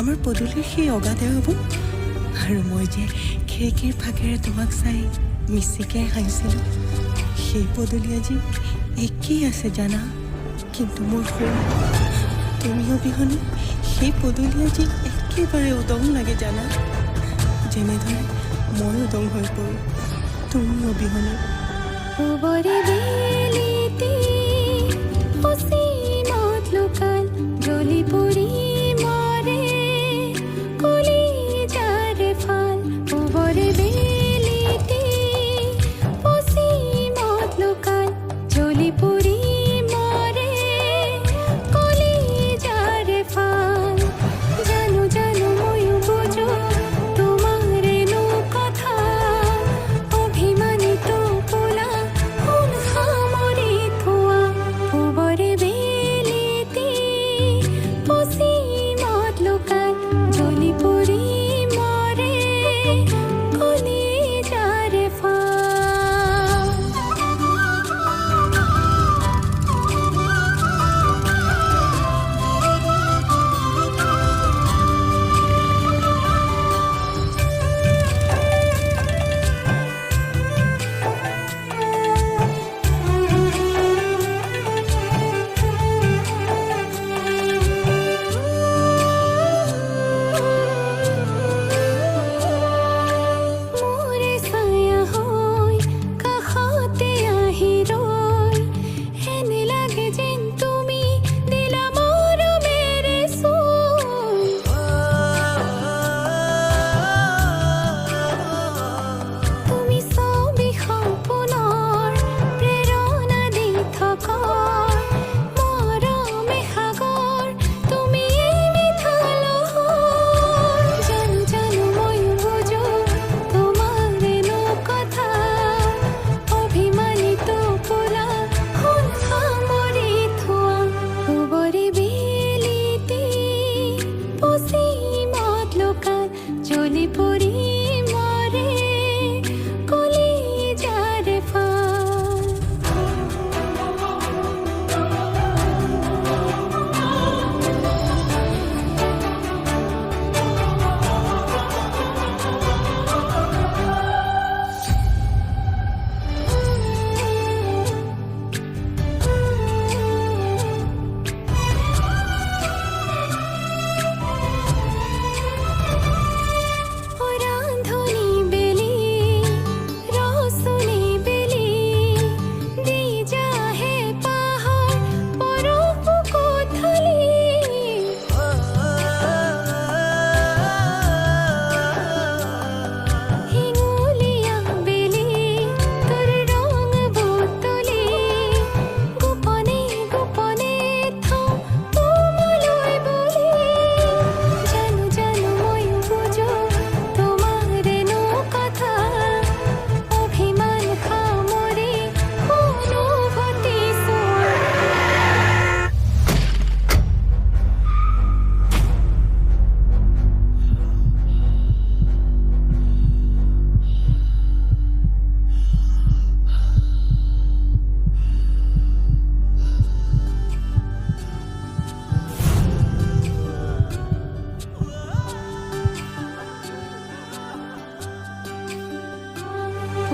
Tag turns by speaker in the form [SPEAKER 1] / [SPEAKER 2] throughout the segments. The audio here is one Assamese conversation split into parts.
[SPEAKER 1] আমাৰ পদূলিৰ সেই অগাধেৰাবোৰ আৰু মই যে খিৰিকীৰ ফাঁকেৰে তোমাক চাই মিচিকে হাঁহিছিলোঁ, সেই পদূলি আজি একেই আছে জানা। কিন্তু মোৰ সৰু তুমি অবিহনে সেই পদূলি আজি একেবাৰে উদং লাগে জানা। যেনেদৰে মই উদং হৈ পৰোঁ তুমি অবিহনে।
[SPEAKER 2] জ্বলি পৰি মৰে কলিজাৰ ফাল ওবৰে বেলিতে পশ্চিমত লুকাল জ্বলি পৰি মৰে কলিজাৰ ফাল। জানো জানো ময়ো বুজো তোমাৰেনো কথা, অভিমানিত পোলা সোণ সামৰি থোৱা ওবৰে বেলিতে পশ্চিমত লুকাল জ্বলি পৰি মৰে কলিজাৰ ফাল। মোৰে ছায়া হৈ কাষতে আহি ৰৈ হেনে লাগে যেন তুমি দিলা মৰমেৰে চুই। তুমি ছবি সপোনৰ প্ৰেৰণা দি থকা মৰমে সাগৰ তুমি এই মিঠা লহৰ। জানো জানো ময়ো বুজো তোমাৰেনো কথা, অভিমানিত পোলা সোণ সামৰি থোৱা ওবৰে বেলিতে পশ্চিমত লুকাল জ্বলি পৰি মৰে কলিজাৰ ফাল। ৰান্ধনি বেলি ৰচনী বেলি দি যাহে পাহাৰ পৰশু কোঠালি। শিঙুলীয়া বেলি তোৰ ৰং বুটলি গোপনে গোপনে থওঁ তোমালৈ বুলি। জানো জানো ময়ো বুজো তোমাৰেনো কথা, অভিমান সামৰি অনুভূতি চোৱা।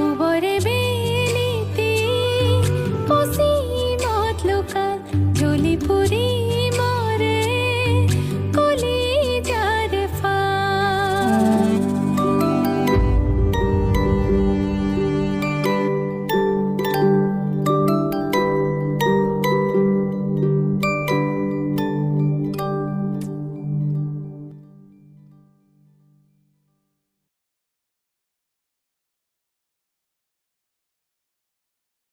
[SPEAKER 2] ওবৰে